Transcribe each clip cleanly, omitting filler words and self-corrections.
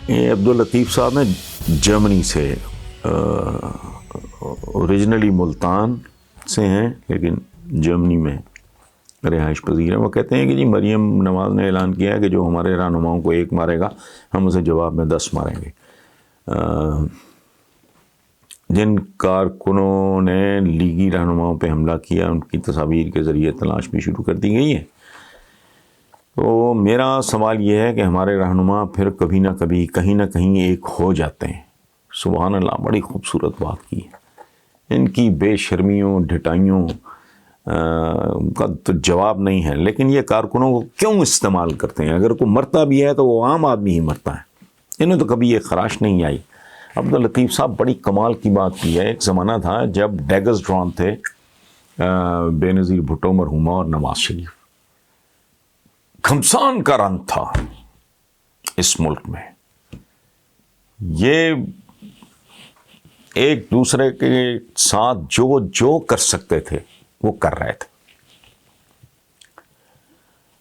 یہ عبداللطیف صاحب ہیں جرمنی سے، اوریجنلی ملتان سے ہیں لیکن جرمنی میں رہائش پذیر ہیں۔ وہ کہتے ہیں کہ جی مریم نواز نے اعلان کیا ہے کہ جو ہمارے رہنماؤں کو ایک مارے گا ہم اسے جواب میں 10 ماریں گے۔ جن کارکنوں نے لیگی رہنماؤں پہ حملہ کیا ان کی تصاویر کے ذریعے تلاش بھی شروع کر دی گئی ہے۔ تو میرا سوال یہ ہے کہ ہمارے رہنما پھر کبھی نہ کبھی کہیں نہ کہیں ایک ہو جاتے ہیں۔ سبحان اللہ، بڑی خوبصورت بات کی ہے۔ ان کی بے شرمیوں ڈھٹائیوں کا تو جواب نہیں ہے، لیکن یہ کارکنوں کو کیوں استعمال کرتے ہیں؟ اگر کوئی مرتا بھی ہے تو وہ عام آدمی ہی مرتا ہے، انہیں تو کبھی یہ خراش نہیں آئی۔ عبداللطیف صاحب بڑی کمال کی بات کی ہے۔ ایک زمانہ تھا جب ڈیگز ڈرون تھے بے نظیر بھٹو مرحومہ اور نواز شریف، گھمسان کا رنگ تھا اس ملک میں، یہ ایک دوسرے کے ساتھ جو کر سکتے تھے وہ کر رہے تھے۔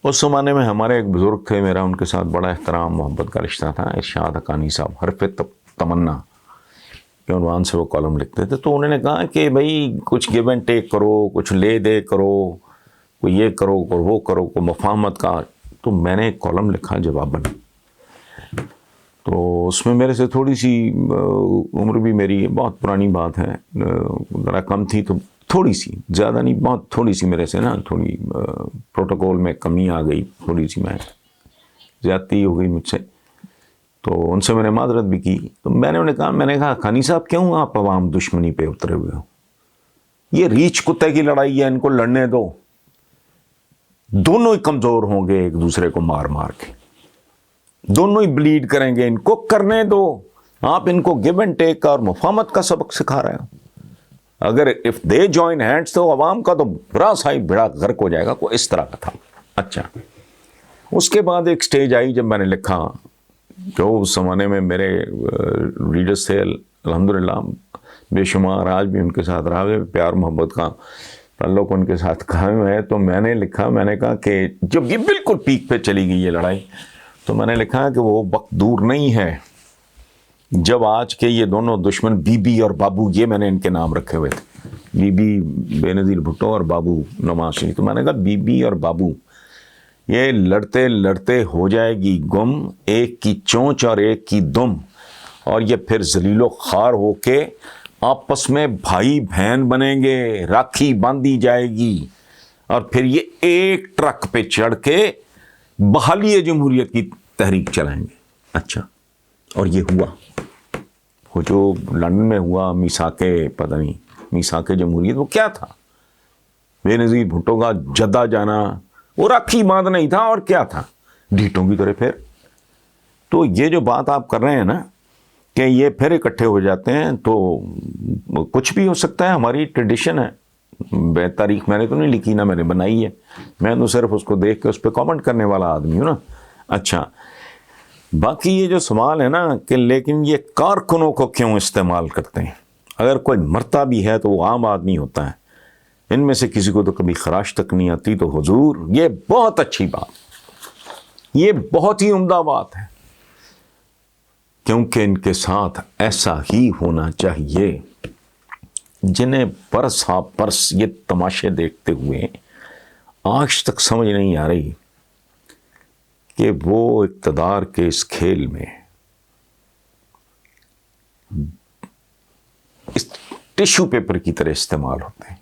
اس زمانے میں ہمارے ایک بزرگ تھے، میرا ان کے ساتھ بڑا احترام محبت کا رشتہ تھا، ارشاد حقانی صاحب، حرف تمنا کے عنوان سے وہ کالم لکھتے تھے۔ تو انہوں نے کہا کہ بھائی کچھ گیو اینڈ ٹیک کرو، کچھ لے دے کرو، کوئی یہ کرو کوئی وہ کرو، کوئی مفاہمت کا۔ تو میں نے ایک کالم لکھا جواباً، تو اس میں میرے سے تھوڑی سی عمر بھی میری بہت پرانی بات ہے، ذرا کم تھی، تو تھوڑی سی، زیادہ نہیں، بہت تھوڑی سی میرے سے نا تھوڑی پروٹوکول میں کمی آ گئی، تھوڑی سی میں زیادتی ہو گئی مجھ سے، تو ان سے میں نے معذرت بھی کی۔ تو میں نے کہا حقانی صاحب کیوں آپ عوام دشمنی پہ اترے ہوئے ہو؟ یہ ریچھ کتے کی لڑائی ہے، ان کو لڑنے دو، دونوں ہی کمزور ہوں گے ایک دوسرے کو مار مار کے، دونوں ہی بلیڈ کریں گے، ان کو کرنے دو۔ آپ ان کو گیو اینڈ ٹیک کا اور مفاہمت کا سبق سکھا رہے ہو۔ اگر اف دے جوائن ہینڈس تو عوام کا تو برا سائی بڑا غرق ہو جائے گا، کوئی اس طرح کا تھا۔ اچھا، اس کے بعد ایک سٹیج آئی جب میں نے لکھا، جو اس زمانے میں میرے ریڈرز تھے الحمدللہ بے شمار، آج بھی ان کے ساتھ رہا ہے، پیار محبت کا تعلق ان کے ساتھ قائم ہے۔ تو میں نے لکھا، میں نے کہا کہ جب یہ بالکل پیک پہ چلی گئی یہ لڑائی، تو میں نے لکھا کہ وہ وقت دور نہیں ہے جب آج کے یہ دونوں دشمن بی بی اور بابو، یہ میں نے ان کے نام رکھے ہوئے تھے، بی بی بے نظیر بھٹو اور بابو نواز شریف۔ تو میں نے کہا بی بی اور بابو یہ لڑتے لڑتے ہو جائے گی گم، ایک کی چونچ اور ایک کی دم، اور یہ پھر ذلیل و خوار ہو کے آپس میں بھائی بہن بنیں گے، راکھی باندھی جائے گی، اور پھر یہ ایک ٹرک پہ چڑھ کے بحالی جمہوریت کی تحریک چلائیں گے۔ اچھا، اور یہ ہوا، وہ جو لندن میں ہوا، میثاقِ پتہ نہیں میثاقِ جمہوریت، وہ کیا تھا؟ بے نظیر بھٹو کا جدہ جانا، وہ راکھی باندھ نہیں تھا اور کیا تھا؟ ڈھیٹوں کی طرح پھر۔ تو یہ جو بات آپ کر رہے ہیں نا کہ یہ پھر اکٹھے ہو جاتے ہیں، تو کچھ بھی ہو سکتا ہے، ہماری ٹریڈیشن ہے۔ بے تاریخ میں نے تو نہیں لکھی، نہ میں نے بنائی ہے، میں تو صرف اس کو دیکھ کے اس پہ کامنٹ کرنے والا آدمی ہوں نا۔ اچھا، باقی یہ جو سوال ہے نا کہ لیکن یہ کارکنوں کو کیوں استعمال کرتے ہیں؟ اگر کوئی مرتا بھی ہے تو وہ عام آدمی ہوتا ہے، ان میں سے کسی کو تو کبھی خراش تک نہیں آتی۔ تو حضور یہ بہت اچھی بات، یہ بہت ہی عمدہ بات ہے، کیونکہ ان کے ساتھ ایسا ہی ہونا چاہیے جنہیں برس ہا برس یہ تماشے دیکھتے ہوئے آج تک سمجھ نہیں آ رہی کہ وہ اقتدار کے اس کھیل میں اس ٹیشو پیپر کی طرح استعمال ہوتے ہیں۔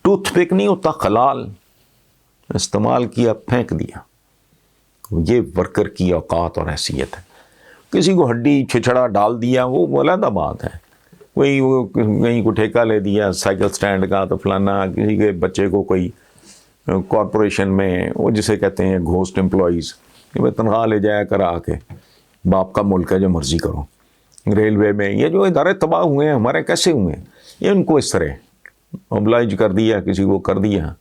ٹوتھ پک نہیں ہوتا، خلال استعمال کیا، پھینک دیا۔ یہ ورکر کی اوقات اور حیثیت ہے۔ کسی کو ہڈی چھچڑا ڈال دیا وہ علیحدہ بات ہے، کوئی وہ کہیں کو ٹھیکہ لے دیا سائیکل سٹینڈ کا، تو فلانا کسی کے بچے کو کوئی کارپوریشن میں، وہ جسے کہتے ہیں گھوسٹ امپلائیز، کہ وہ تنخواہ لے جایا کر آ کے، باپ کا ملک ہے جو مرضی کرو۔ ریلوے میں یہ جو ادارے تباہ ہوئے ہیں ہمارے، کیسے ہوئے ہیں؟ یہ ان کو اس طرح اوبلائج کر دیا، کسی کو کر دیا،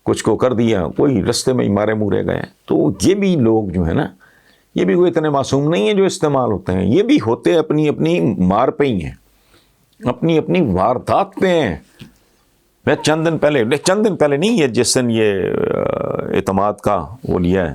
کچھ کو کر دیا، کوئی رستے میں ہی مارے مورے گئے۔ تو یہ بھی لوگ جو ہے نا، یہ بھی کوئی اتنے معصوم نہیں ہیں جو استعمال ہوتے ہیں، یہ بھی ہوتے اپنی اپنی مار پہ ہی ہیں، اپنی اپنی واردات پہ ہیں۔ میں چند دن پہلے نہیں، یہ جس دن یہ اعتماد کا وہ لیا ہے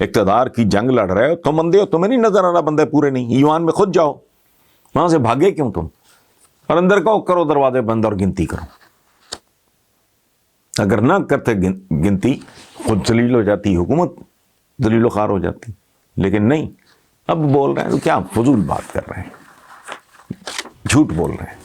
اقتدار کی جنگ لڑ رہے ہو، تم اندھے ہو، تمہیں نہیں نظر آ رہا بندے پورے نہیں، ایوان میں خود جاؤ، وہاں سے بھاگے کیوں تم؟ اور اندر کہو کرو دروازے بند اور گنتی کرو. اگر نہ کرتے گنتی، خود ذلیل ہو جاتی حکومت، ذلیل و خوار ہو جاتی. لیکن نہیں، اب بول رہے ہیں تو کیا فضول بات کر رہے ہیں، جھوٹ بول رہے ہیں.